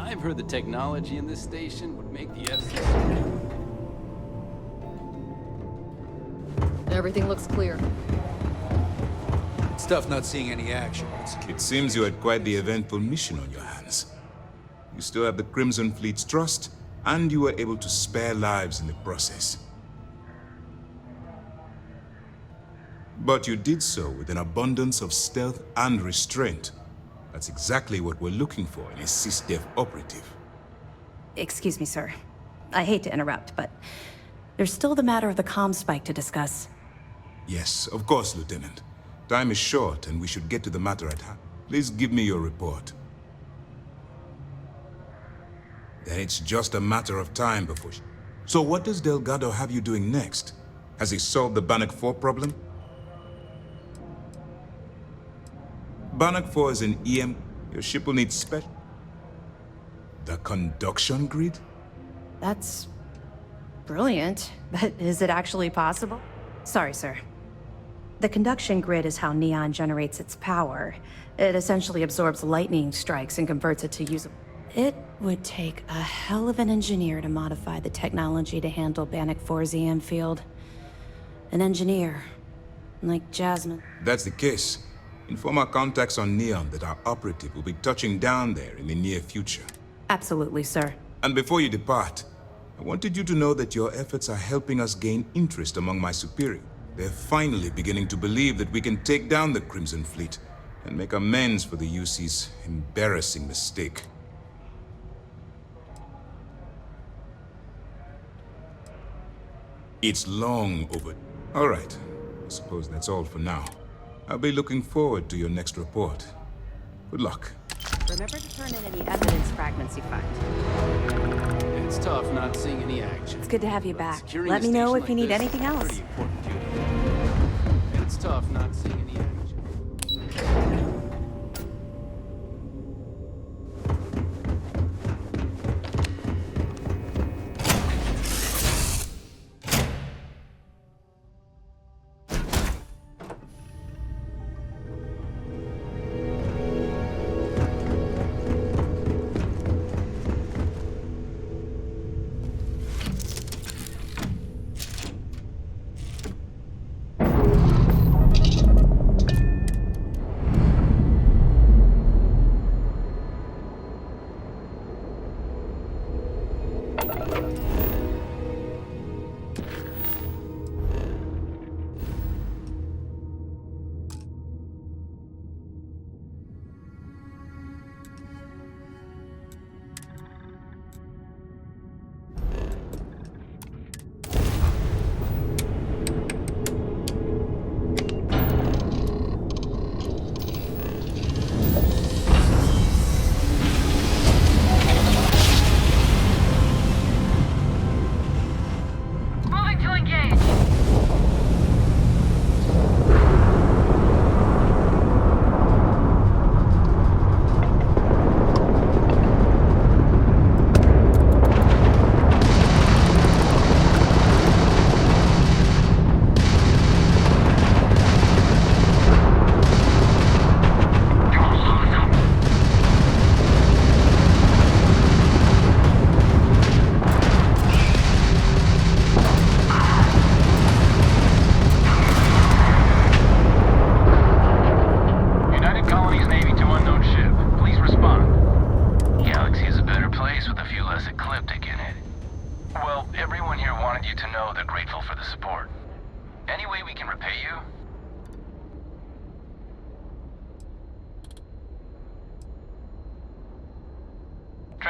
I've heard the technology in this station would make the FCC. Everything looks clear. Stuff not seeing any action. It seems you had quite the eventful mission on your hands. You still have the Crimson Fleet's trust, and you were able to spare lives in the process. But you did so with an abundance of stealth and restraint. That's exactly what we're looking for in a SysDef operative. Excuse me, sir. I hate to interrupt, but there's still the matter of the comm spike to discuss. Yes, of course, Lieutenant. Time is short, and we should get to the matter at hand. Please give me your report. Then it's just a matter of time before So what does Delgado have you doing next? Has he solved the Bannock 4 problem? Bannock 4 is an EM. Your ship will need special... The conduction grid? That's brilliant, but is it actually possible? Sorry, sir. The conduction grid is how Neon generates its power. It essentially absorbs lightning strikes and converts it to usable. It would take a hell of an engineer to modify the technology to handle Bannock 4's EM field. An engineer, like Jasmine. That's the case. Inform our contacts on Neon that our operative will be touching down there in the near future. Absolutely, sir. And before you depart, I wanted you to know that your efforts are helping us gain interest among my superiors. They're finally beginning to believe that we can take down the Crimson Fleet and make amends for the UC's embarrassing mistake. It's long over. All right, I suppose that's all for now. I'll be looking forward to your next report. Good luck. Remember to turn in any evidence fragments you find. It's tough not seeing any action. It's good to have you back. Securing Let a me know station if you like need this anything is else. pretty important duty. It's tough not seeing any action.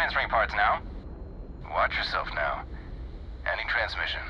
transferring parts now. Watch yourself now. Ending transmission.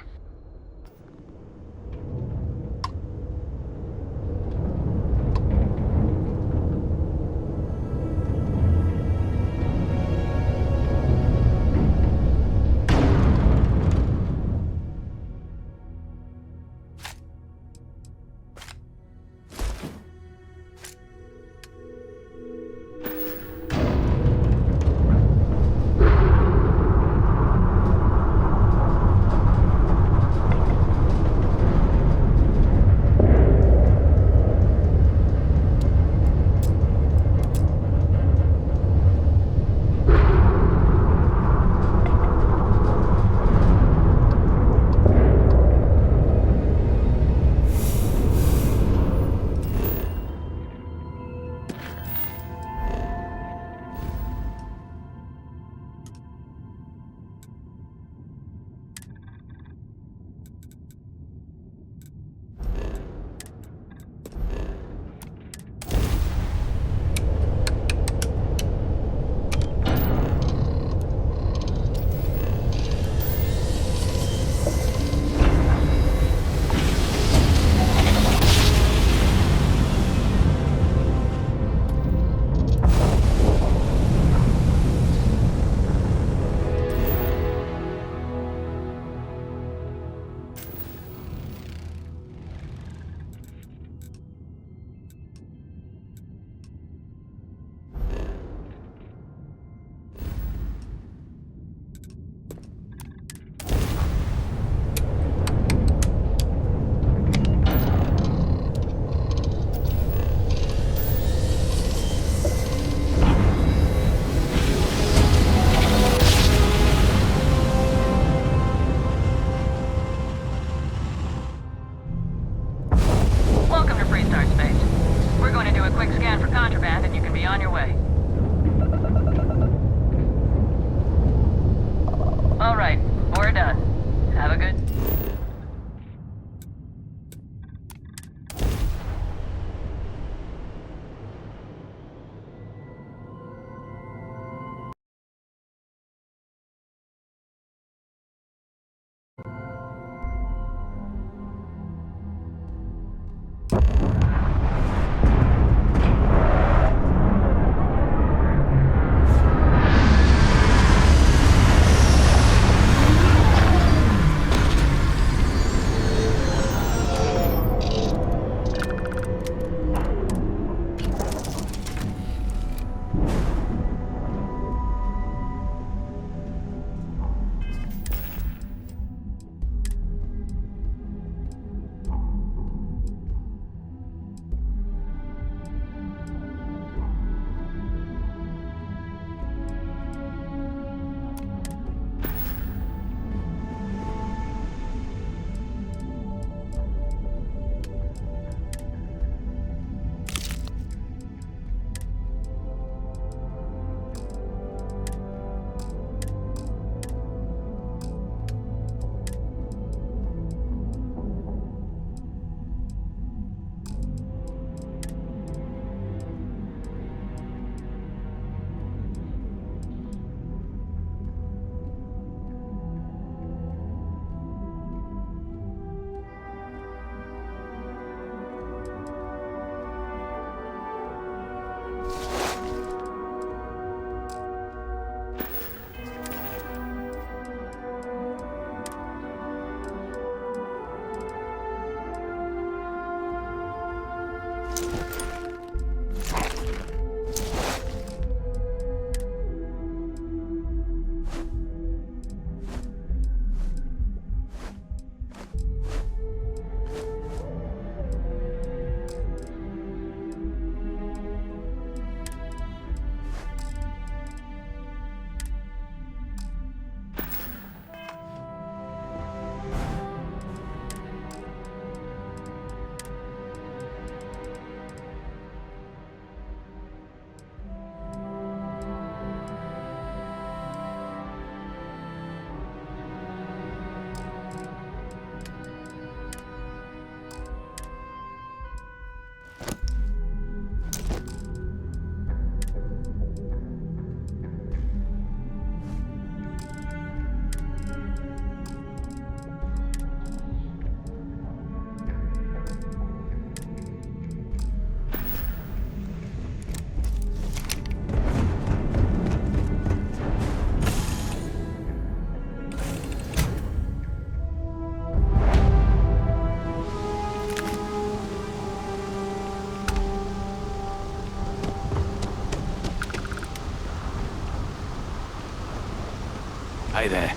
Hi there.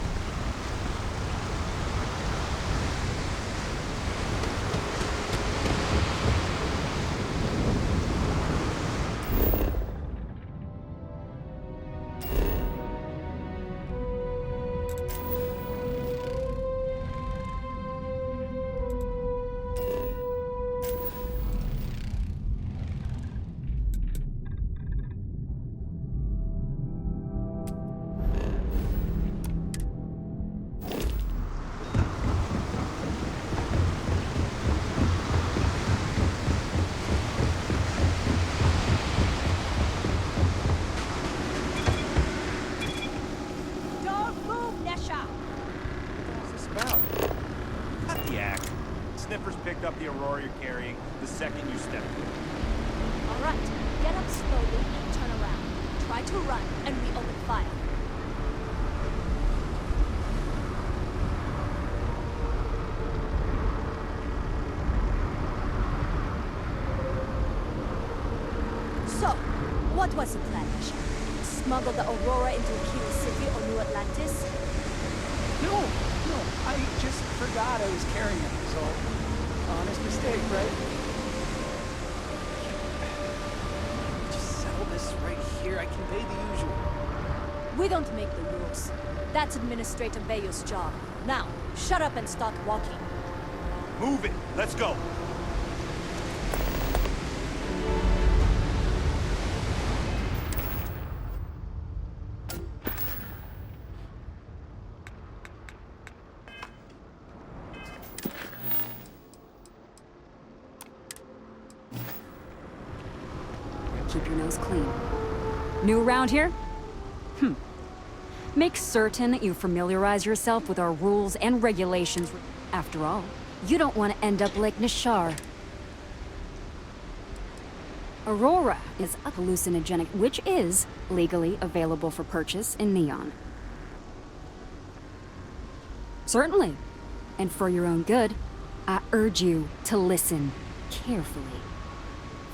Cut the act. Sniffers picked up the Aurora you're carrying the second you stepped in. All right, get up slowly and turn around. Try to run, and we open fire. So, what was the plan, Misha? Smuggle the Aurora into Key City or New Atlantis? No, I just forgot I was carrying it, so honest mistake, right? Just settle this right here. I convey the usual. We don't make the rules. That's Administrator Bayo's job. Now, shut up and start walking. Move it. Let's go. Keep your nose clean. New around here? Make certain that you familiarize yourself with our rules and regulations. After all, you don't want to end up like Nishar. Aurora is a hallucinogenic, which is legally available for purchase in Neon. Certainly. And for your own good, I urge you to listen carefully.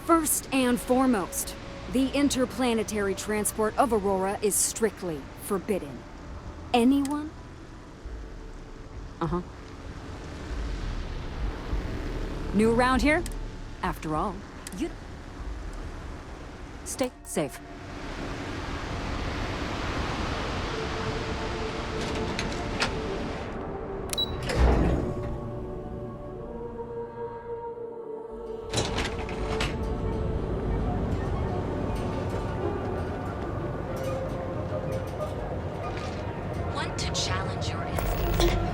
First and foremost, the interplanetary transport of Aurora is strictly forbidden. Anyone? New around here? After all, you... Stay safe. Want to challenge your instincts?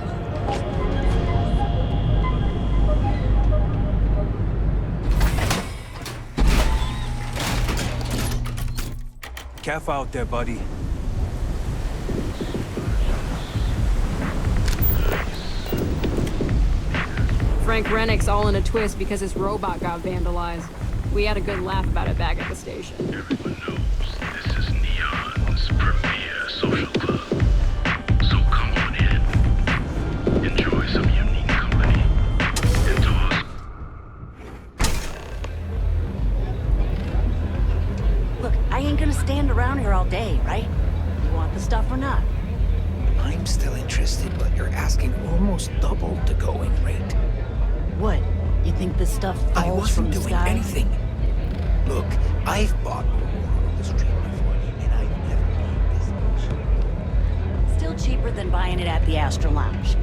Careful out there, buddy. Frank Rennick's all in a twist because his robot got vandalized. We had a good laugh about it back at the station. Everyone knows this is Neon's premier social club. So come on in. Enjoy some unique company. And toss. Look, I ain't gonna stand around here all day, right? You want the stuff or not? I'm still interested, but you're asking almost double the going rate. What? You think this stuff I falls from wasn't the doing sky? anything. Look, I've bought Aurora on the street before, and I've never paid this much. Still cheaper than buying it at the Astro Lounge.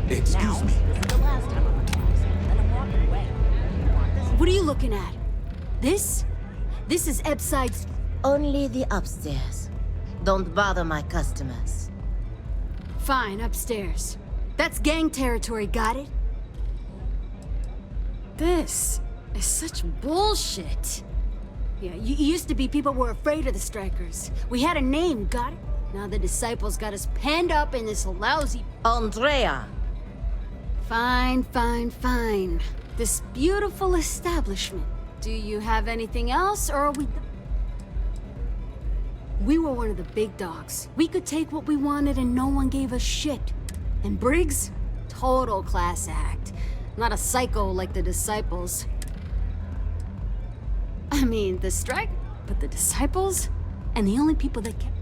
Excuse Now, me. this is the last time I'm gonna use it, then I'm walking away. You want this? What are you looking at? This? This is Epside's... Only the upstairs. Don't bother my customers. Fine, upstairs. That's gang territory, got it? This is such bullshit. Yeah, you used to be people were afraid of the Strikers. We had a name, got it? Now the Disciples got us penned up in this lousy... Andrea! Fine, fine, fine. This beautiful establishment. Do you have anything else, or are we... We were one of the big dogs. We could take what we wanted and no one gave us shit. And Briggs? Total class act. Not a psycho like the Disciples. I mean, the Strike, but the Disciples? And the only people that kept...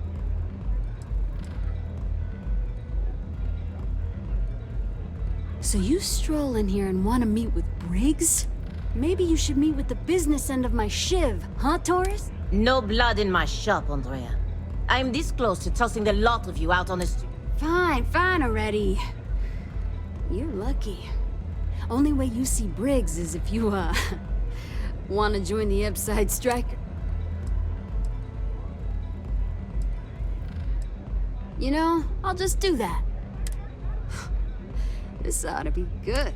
So you stroll in here and want to meet with Briggs? Maybe you should meet with the business end of my shiv, huh, Taurus? No blood in my shop, Andrea. I'm this close to tossing the lot of you out on the street. Fine already. You're lucky. Only way you see Briggs is if you, want to join the Upside Striker. You know, I'll just do that. This ought to be good.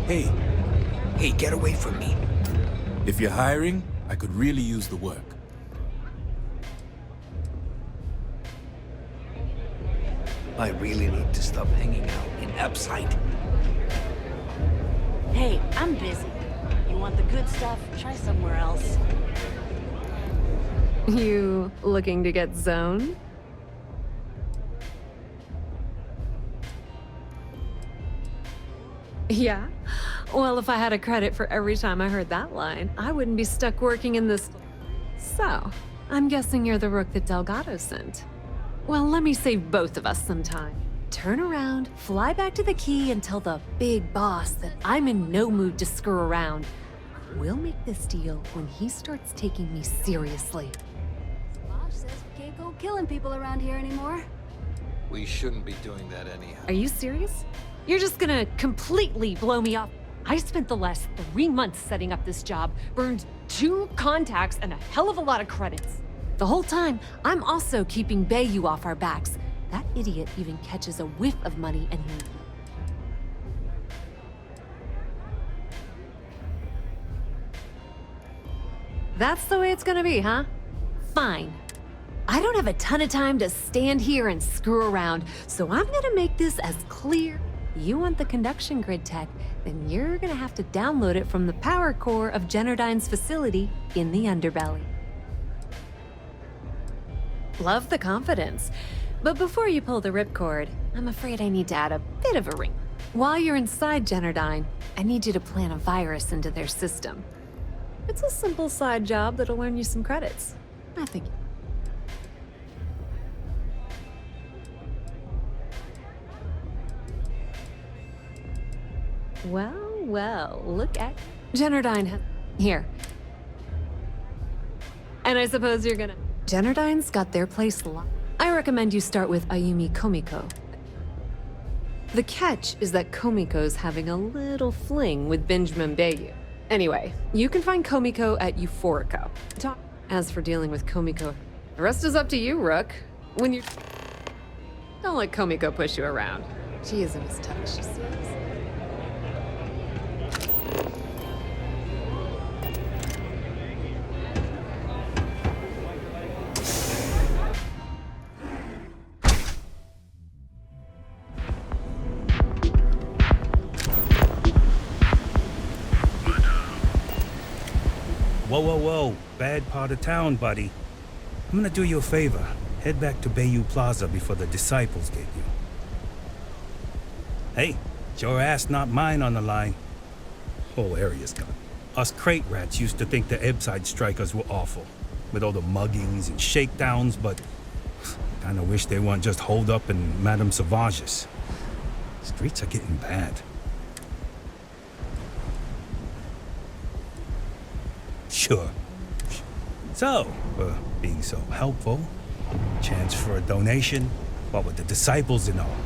Hey, get away from me. If you're hiring, I could really use the work. I really need to stop hanging out in Upside. Hey, I'm busy. You want the good stuff? Try somewhere else. You looking to get zoned? Yeah? Well, if I had a credit for every time I heard that line, I wouldn't be stuck working in this... So, I'm guessing you're the rook that Delgado sent. Well, let me save both of us some time. Turn around, fly back to the key, and tell the big boss that I'm in no mood to screw around. We'll make this deal when he starts taking me seriously. Boss says we can't go killing people around here anymore. We shouldn't be doing that anyhow. Are you serious? You're just gonna completely blow me off. I spent the last 3 months setting up this job, burned 2 contacts and a hell of a lot of credits. The whole time, I'm also keeping Bayou off our backs. That idiot even catches a whiff of money and he... That's the way it's gonna be, huh? Fine. I don't have a ton of time to stand here and screw around, so I'm gonna make this as clear. You want the conduction grid tech, then you're gonna have to download it from the power core of Generdyne's facility in the underbelly. Love the confidence. But before you pull the ripcord, I'm afraid I need to add a bit of a ring. While you're inside Generdyne, I need you to plant a virus into their system. It's a simple side job that'll earn you some credits. I think. Well, look at... Generdyne here. And I suppose you're gonna... Generdyne's got their place locked. I recommend you start with Ayumi Komiko. The catch is that Komiko's having a little fling with Benjamin Bayou. Anyway, you can find Komiko at Euphorico. As for dealing with Komiko, the rest is up to you, Rook. When you... Don't let Komiko push you around. She isn't as tough as she seems. Whoa. Bad part of town, buddy. I'm gonna do you a favor. Head back to Bayou Plaza before the disciples get you. Hey, it's your ass, not mine on the line. Whole area's gone. Us crate rats used to think the Ebside strikers were awful, with all the muggings and shakedowns, but kinda wish they weren't just holed up in Madame Sauvage's. Streets are getting bad. Sure. So, being so helpful, chance for a donation, what with the disciples and all.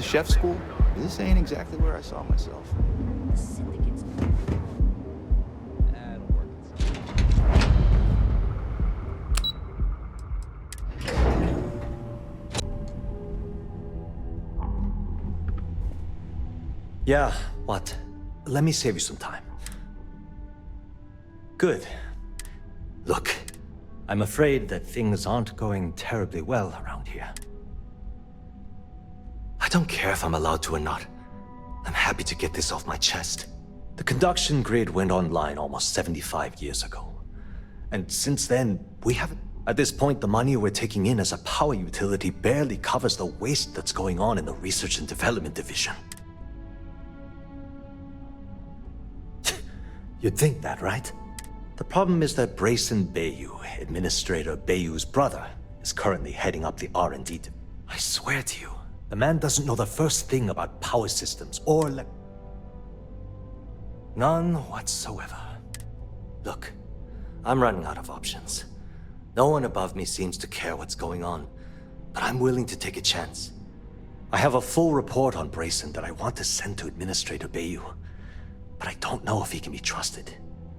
Chef school? This ain't exactly where I saw myself. That'll work. Yeah, what? Let me save you some time. Good. Look, I'm afraid that things aren't going terribly well around here. I don't care if I'm allowed to or not. I'm happy to get this off my chest. The conduction grid went online almost 75 years ago. And since then, we haven't... At this point, the money we're taking in as a power utility barely covers the waste that's going on in the research and development division. You'd think that, right? The problem is that Brayson Bayou, Administrator Bayou's brother, is currently heading up the R&D. I swear to you, the man doesn't know the first thing about power systems or none whatsoever. Look, I'm running out of options. No one above me seems to care what's going on, but I'm willing to take a chance. I have a full report on Brayson that I want to send to Administrator Bayou, but I don't know if he can be trusted.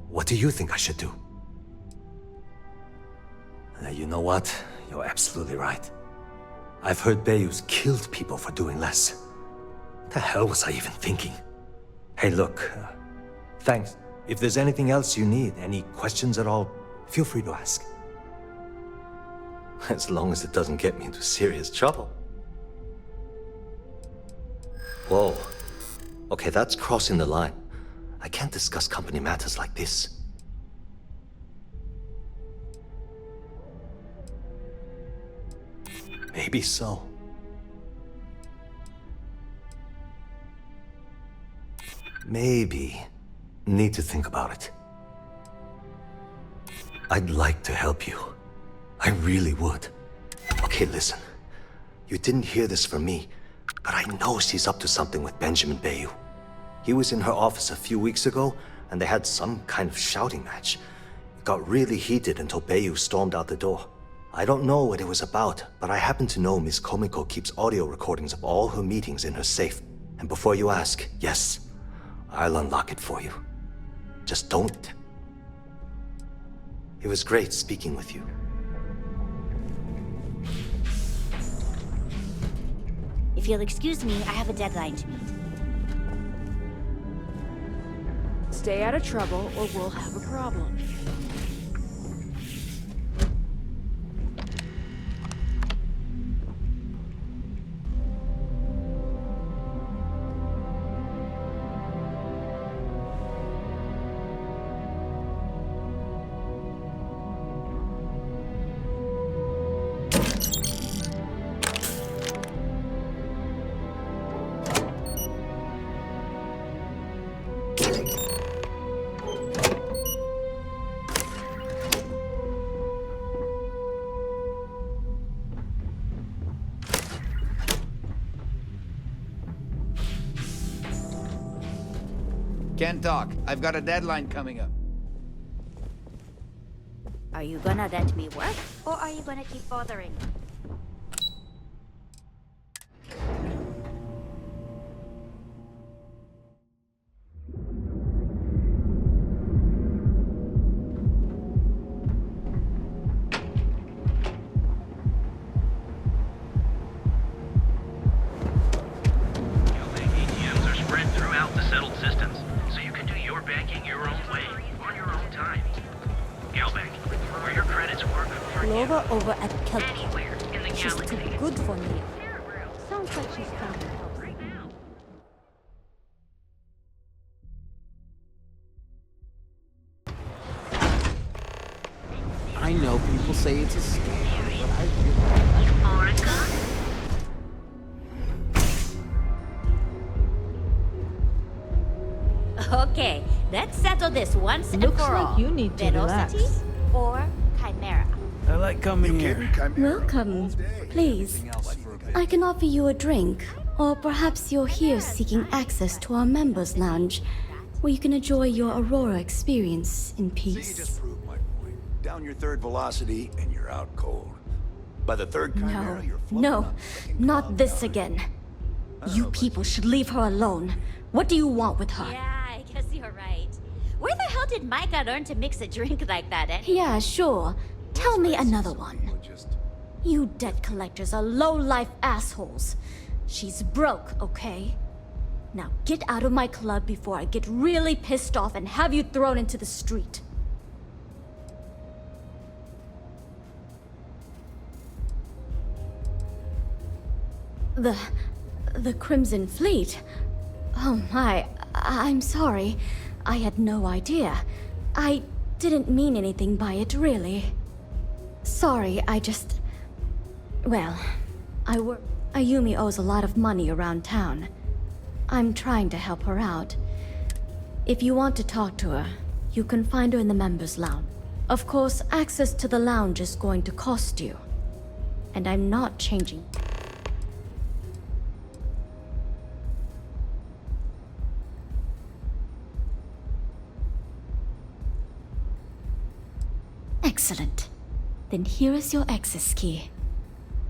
What do you think I should do? You know what? You're absolutely right. I've heard Bayou's killed people for doing less. What the hell was I even thinking? Hey, look, thanks. If there's anything else you need, any questions at all, feel free to ask. As long as it doesn't get me into serious trouble. Whoa. Okay, that's crossing the line. I can't discuss company matters like this. Maybe so. Maybe. Need to think about it. I'd like to help you. I really would. Okay, listen. You didn't hear this from me, but I know she's up to something with Benjamin Bayou. He was in her office a few weeks ago, and they had some kind of shouting match. It got really heated until Bayou stormed out the door. I don't know what it was about, but I happen to know Miss Komiko keeps audio recordings of all her meetings in her safe. And before you ask, yes, I'll unlock it for you. Just don't. It was great speaking with you. If you'll excuse me, I have a deadline to meet. Stay out of trouble or we'll have a problem. Can't talk. I've got a deadline coming up. Are you gonna let me work, or are you gonna keep bothering me? ATMs are spread throughout the settled systems, so you can do your banking your own way, on your own time. Galbank, where your credits work for Laura over at Kelp. anywhere in the She's galaxy. too good for me. Sounds like she's trying to help. Right now. I know people say it's a scam, but I Okay, let's settle this once and Looks for like all. you need to Velocity relax. or Chimera? I like coming here. Welcome. Please, I can offer you a drink. Or perhaps you're here seeking access to our members' lounge, where you can enjoy your Aurora experience in peace. Down your third velocity and you're out cold. By the third Chimera, you're floating No, up. not this again. You people should leave her alone. What do you want with her? Yeah, I guess you're right. Where the hell did Micah learn to mix a drink like that, eh? Yeah, sure. Tell me another one. You debt collectors are low-life assholes. She's broke, okay? Now get out of my club before I get really pissed off and have you thrown into the street. The Crimson Fleet? Oh my, I'm sorry. I had no idea. I didn't mean anything by it, really. Sorry, well, Ayumi owes a lot of money around town. I'm trying to help her out. If you want to talk to her, you can find her in the members' lounge. Of course, access to the lounge is going to cost you. And I'm not changing. Excellent. Then here is your access key.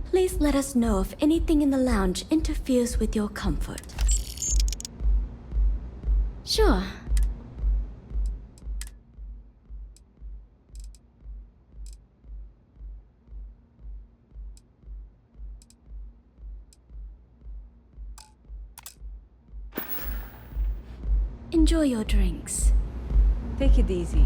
Please let us know if anything in the lounge interferes with your comfort. Sure. Enjoy your drinks. Take it easy.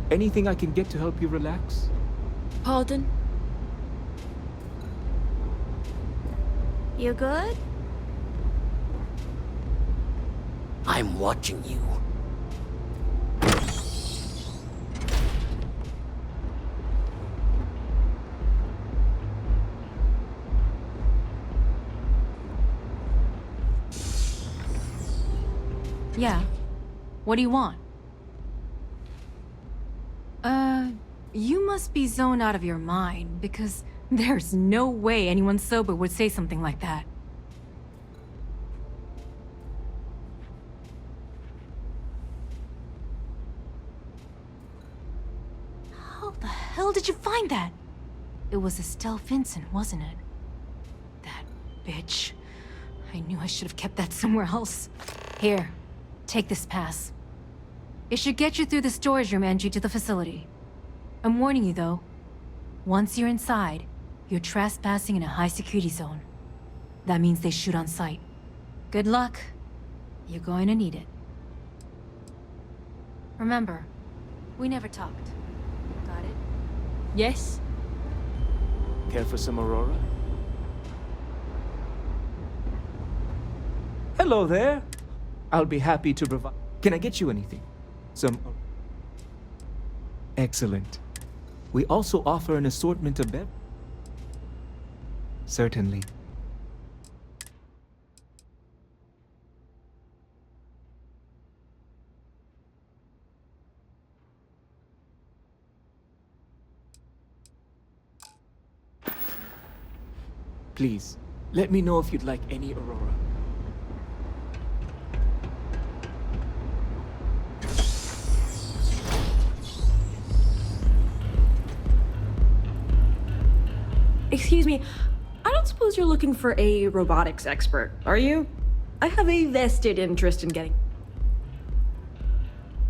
Anything I can get to help you relax? Pardon? You good? I'm watching you. Yeah. What do you want? You must be zoned out of your mind, because there's no way anyone sober would say something like that. How the hell did you find that? It was Estelle Vincent, wasn't it? That bitch. I knew I should have kept that somewhere else. Here, take this pass. It should get you through the storage room entry to the facility. I'm warning you though, once you're inside, you're trespassing in a high-security zone. That means they shoot on sight. Good luck. You're going to need it. Remember, we never talked. Got it? Yes? Care for some Aurora? Hello there. I'll be happy to provide. Can I get you anything? Some. Excellent. We also offer an assortment of beverages. Certainly. Please, let me know if you'd like any Aurora. Excuse me, I don't suppose you're looking for a robotics expert, are you? I have a vested interest in getting...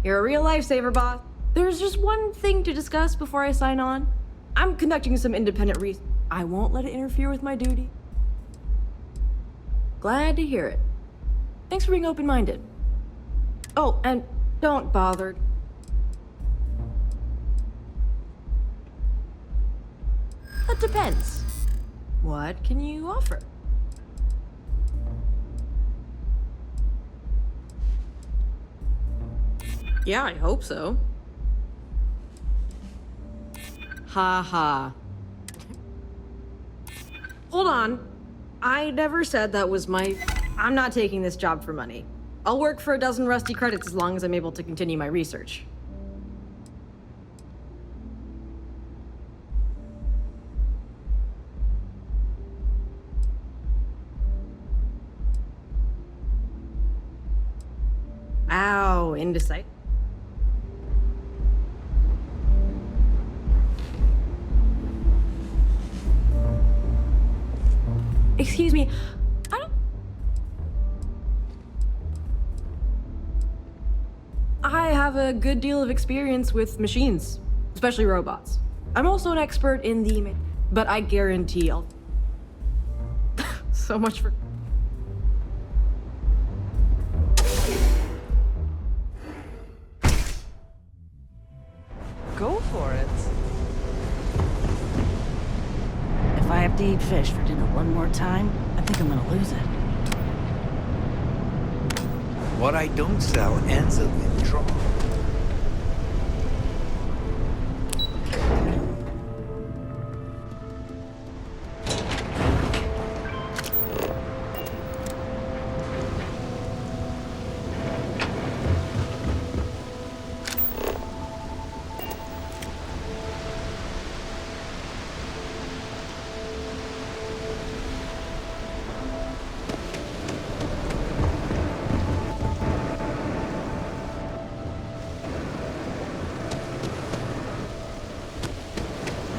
You're a real lifesaver, boss. There's just one thing to discuss before I sign on. I'm conducting some independent research. I won't let it interfere with my duty. Glad to hear it. Thanks for being open-minded. Oh, and don't bother. That depends. What can you offer? Yeah, I hope so. Ha ha. Hold on. I never said that was my... I'm not taking this job for money. I'll work for a dozen rusty credits as long as I'm able to continue my research. Ow, indecisive. Excuse me, I have a good deal of experience with machines, especially robots. I'm also an expert in the... But I guarantee I'll... So much for... Go for it. If I have to eat fish for dinner one more time, I think I'm gonna lose it. What I don't sell ends up in trouble.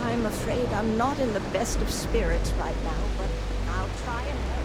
I'm afraid I'm not in the best of spirits right now, but I'll try and help.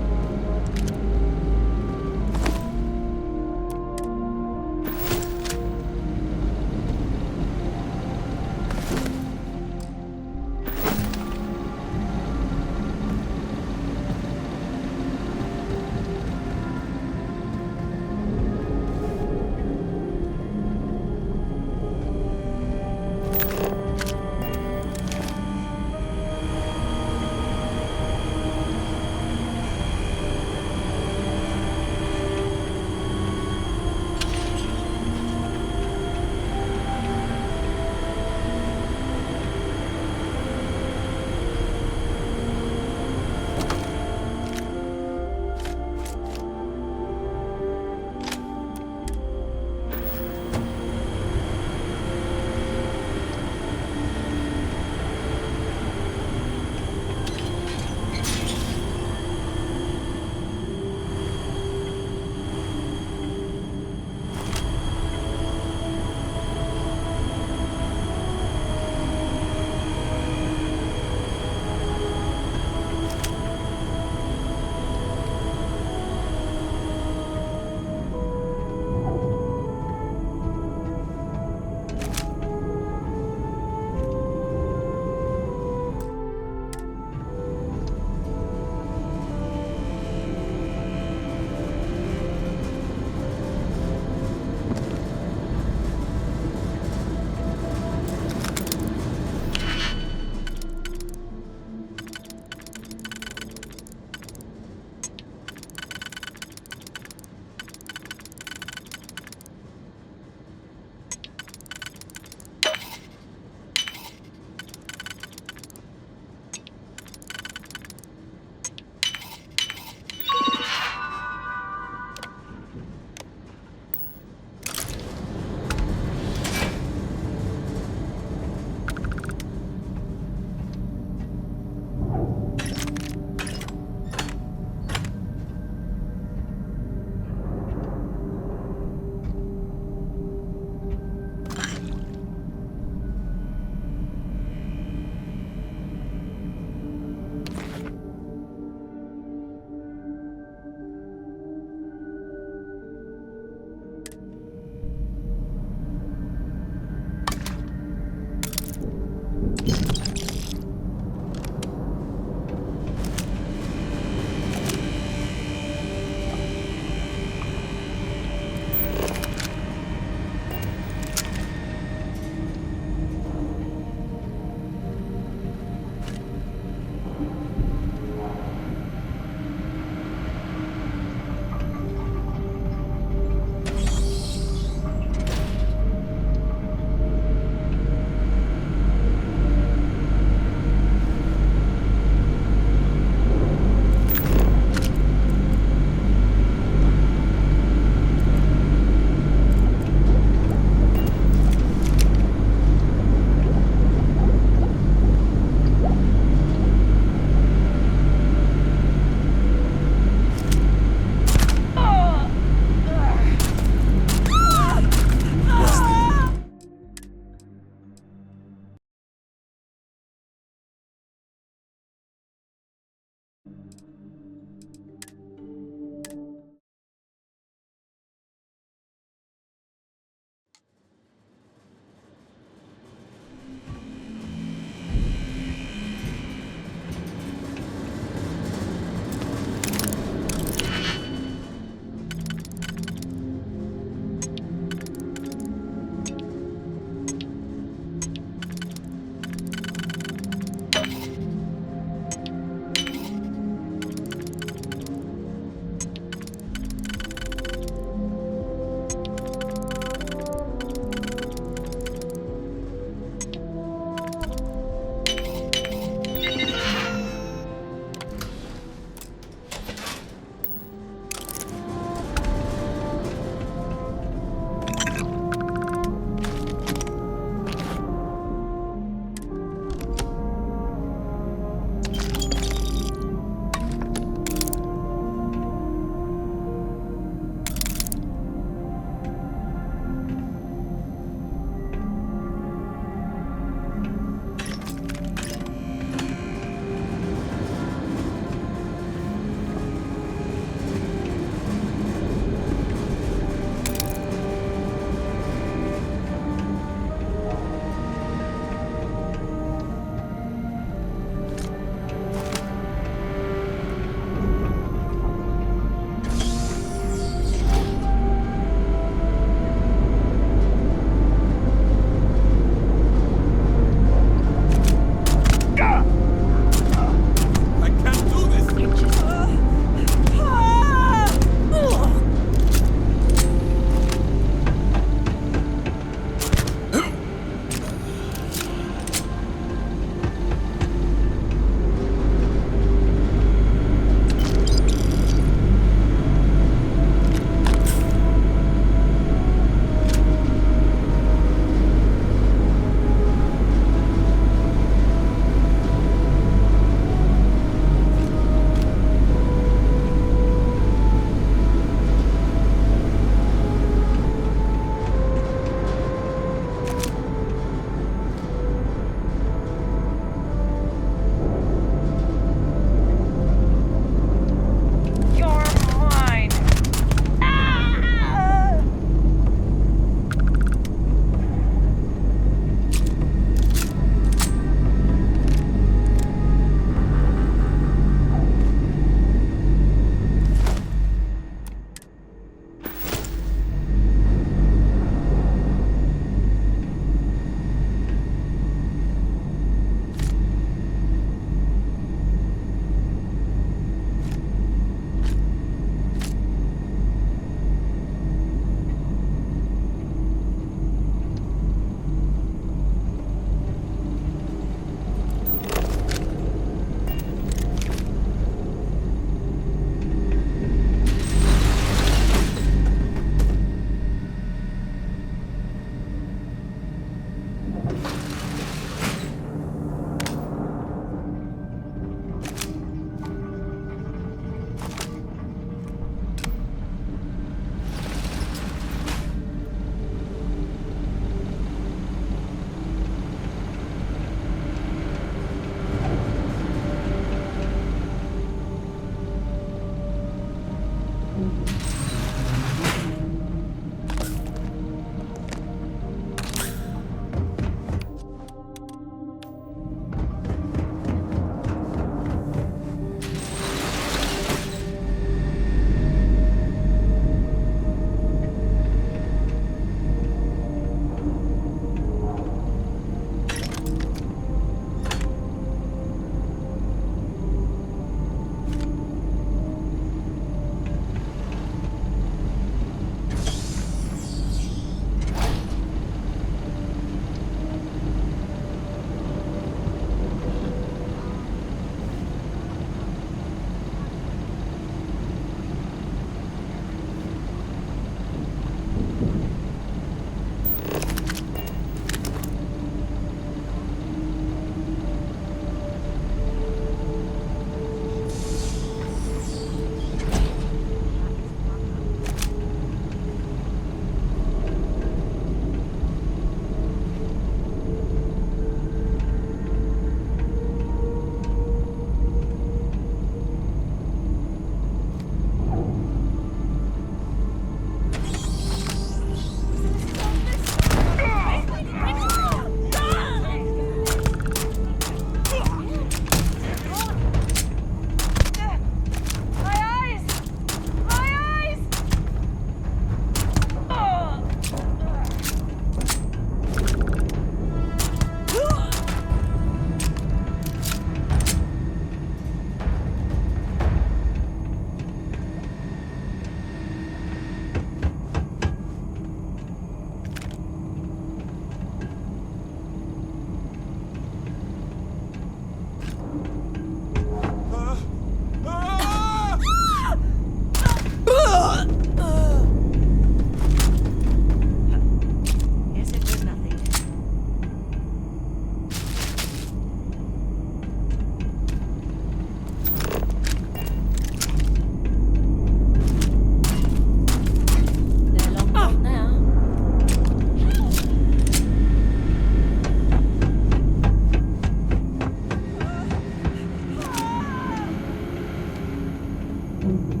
I'm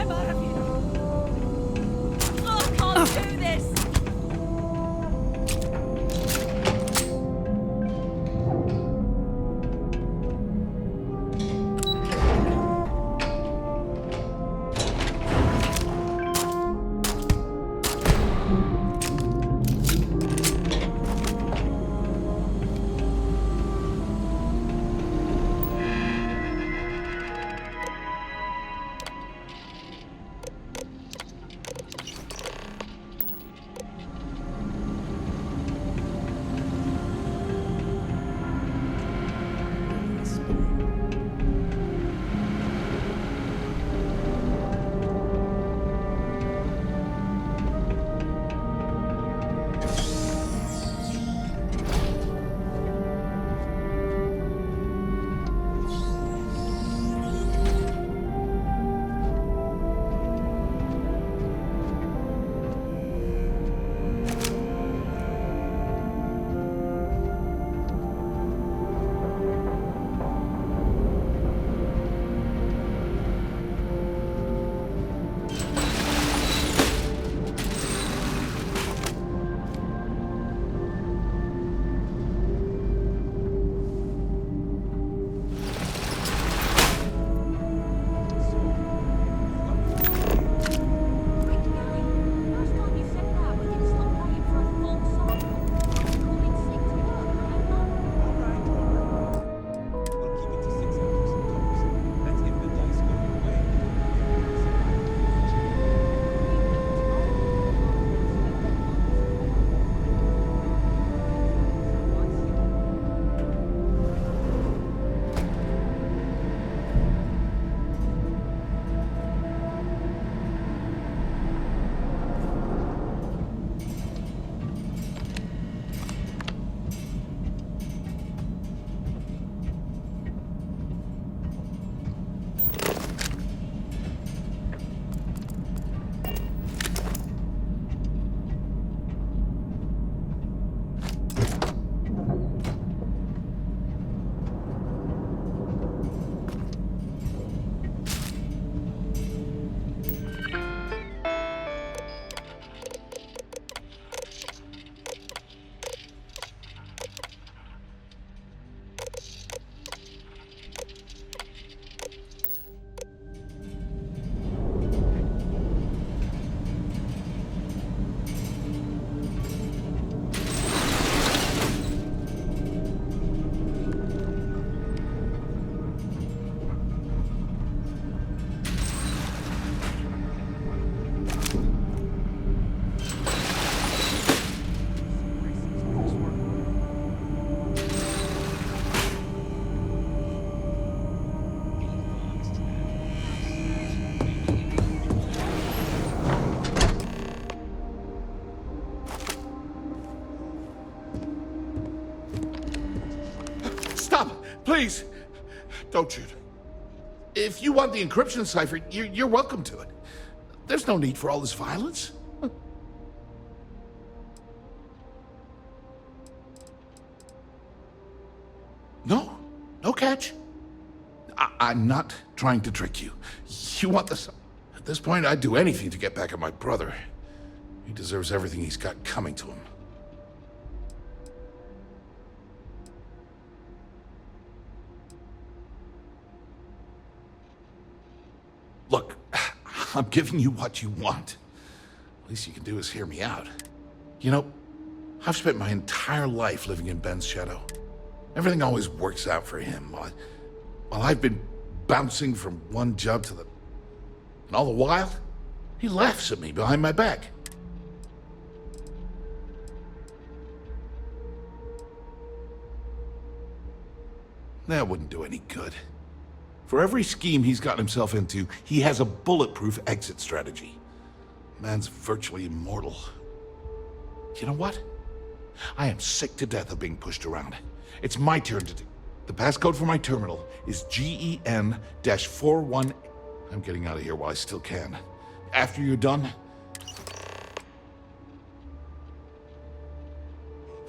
out of here. Oh, I can't do this. Please, don't shoot. If you want the encryption cipher, you're welcome to it. There's no need for all this violence. No, no catch. I'm not trying to trick you. You want this? At this point, I'd do anything to get back at my brother. He deserves everything he's got coming to him. Look, I'm giving you what you want. Least you can do is hear me out. You know, I've spent my entire life living in Ben's shadow. Everything always works out for him, while I've been bouncing from one job to the... And all the while, he laughs at me behind my back. That wouldn't do any good. For every scheme he's gotten himself into, he has a bulletproof exit strategy. Man's virtually immortal. You know what? I am sick to death of being pushed around. It's my turn to do. The passcode for my terminal is GEN-41... I'm getting out of here while I still can. After you're done...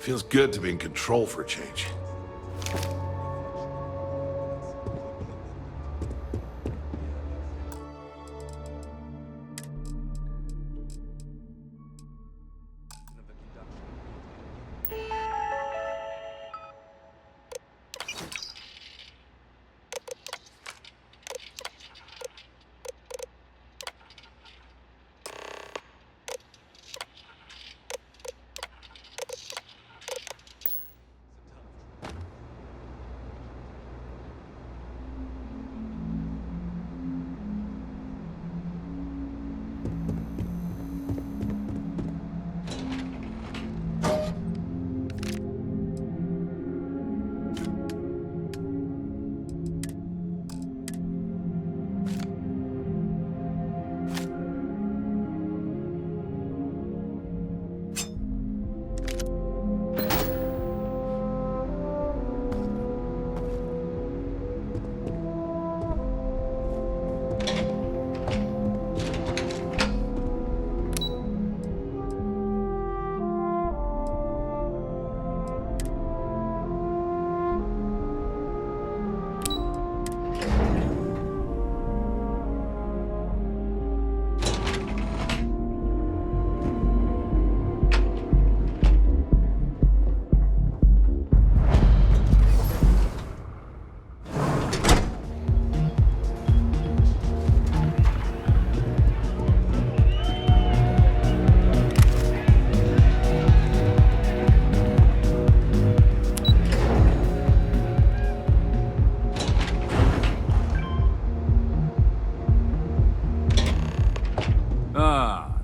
Feels good to be in control for a change.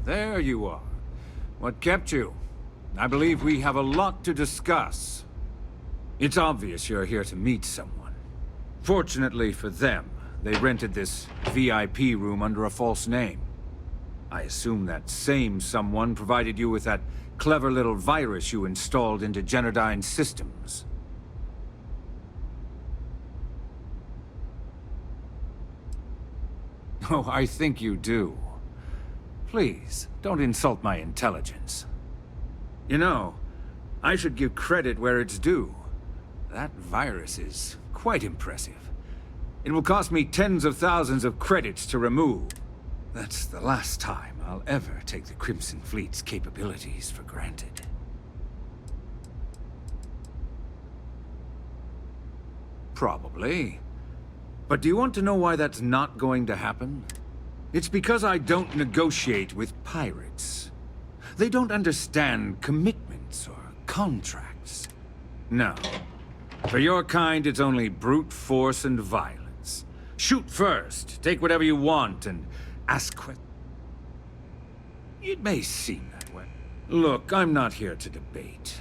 There you are. What kept you? I believe we have a lot to discuss. It's obvious you're here to meet someone. Fortunately for them, they rented this VIP room under a false name. I assume that same someone provided you with that clever little virus you installed into Generdyne's systems. Oh, I think you do. Please, don't insult my intelligence. You know, I should give credit where it's due. That virus is quite impressive. It will cost me tens of thousands of credits to remove. That's the last time I'll ever take the Crimson Fleet's capabilities for granted. Probably. But do you want to know why that's not going to happen? It's because I don't negotiate with pirates. They don't understand commitments or contracts. No. For your kind, it's only brute force and violence. Shoot first, take whatever you want, and ask questions. It may seem that way. Look, I'm not here to debate.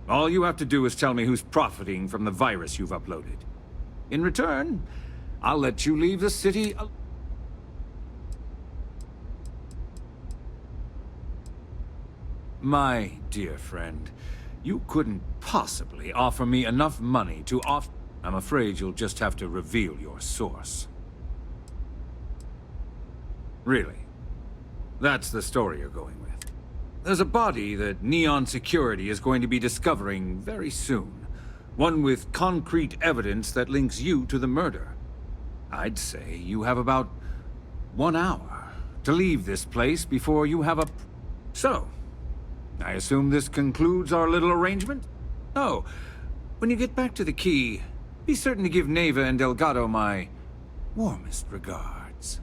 All you have to do is tell me who's profiting from the virus you've uploaded. In return, I'll let you leave the city. My dear friend, you couldn't possibly offer me enough money to I'm afraid you'll just have to reveal your source. Really? That's the story you're going with. There's a body that Neon Security is going to be discovering very soon. One with concrete evidence that links you to the murder. I'd say you have about 1 hour to leave this place before you have a... So, I assume this concludes our little arrangement? Oh, when you get back to the key, be certain to give Neva and Delgado my warmest regards.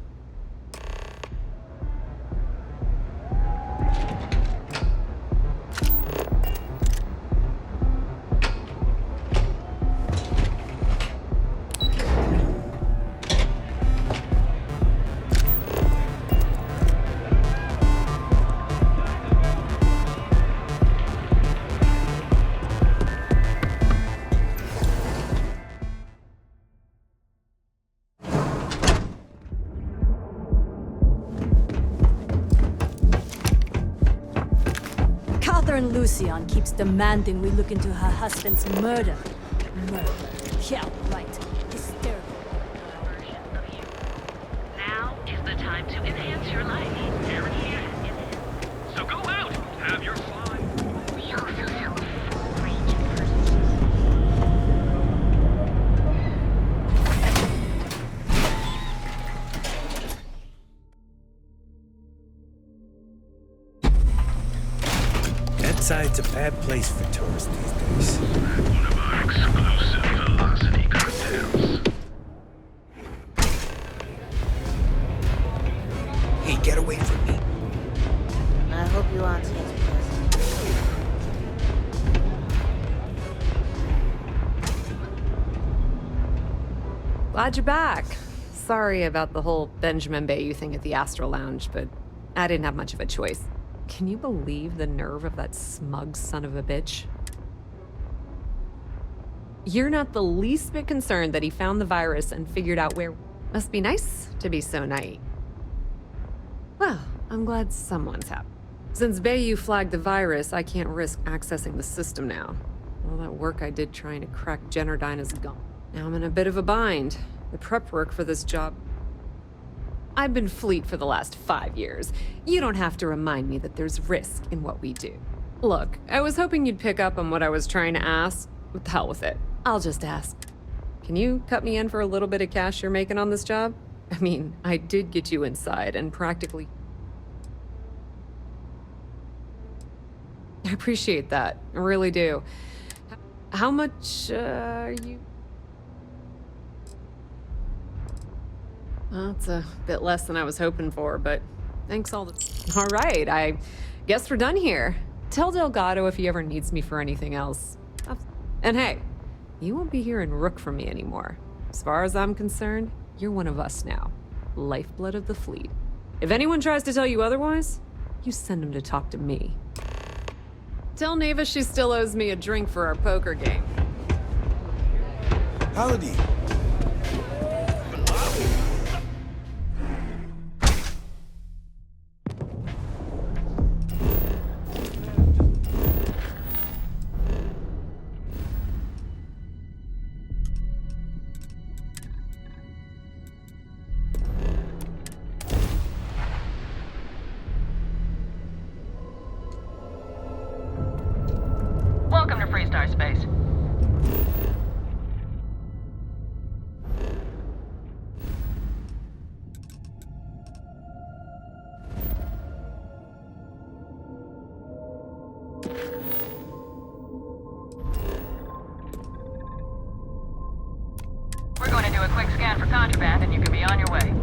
Lucian keeps demanding we look into her husband's murder. Murder. Yeah, right. Hysterical. Now is the time to enhance your life. So go out, have your fun. Besides, it's a bad place for tourists these days. One of our exclusive velocity cocktails. Hey, get away from me. I hope you aren't his present. Glad you're back. Sorry about the whole Benjamin Bayou thing at the Astral Lounge, but I didn't have much of a choice. Can you believe the nerve of that smug son of a bitch? You're not the least bit concerned that he found the virus and figured out where... Must be nice to be so naive. Well, I'm glad someone's happy. Since Bayou flagged the virus, I can't risk accessing the system now. All that work I did trying to crack Generdyne is gone. Now I'm in a bit of a bind. The prep work for this job... I've been fleet for the last 5 years. You don't have to remind me that there's risk in what we do. Look, I was hoping you'd pick up on what I was trying to ask. What the hell with it? I'll just ask. Can you cut me in for a little bit of cash you're making on this job? I mean, I did get you inside and practically... I appreciate that. I really do. How much, are you... Well, it's a bit less than I was hoping for, but thanks all the... All right, I guess we're done here. Tell Delgado if he ever needs me for anything else. And hey, you won't be hearing Rook from me anymore. As far as I'm concerned, you're one of us now. Lifeblood of the fleet. If anyone tries to tell you otherwise, you send them to talk to me. Tell Neva she still owes me a drink for our poker game. Howdy. Welcome to Freestar Space. We're going to do a quick scan for contraband and you can be on your way.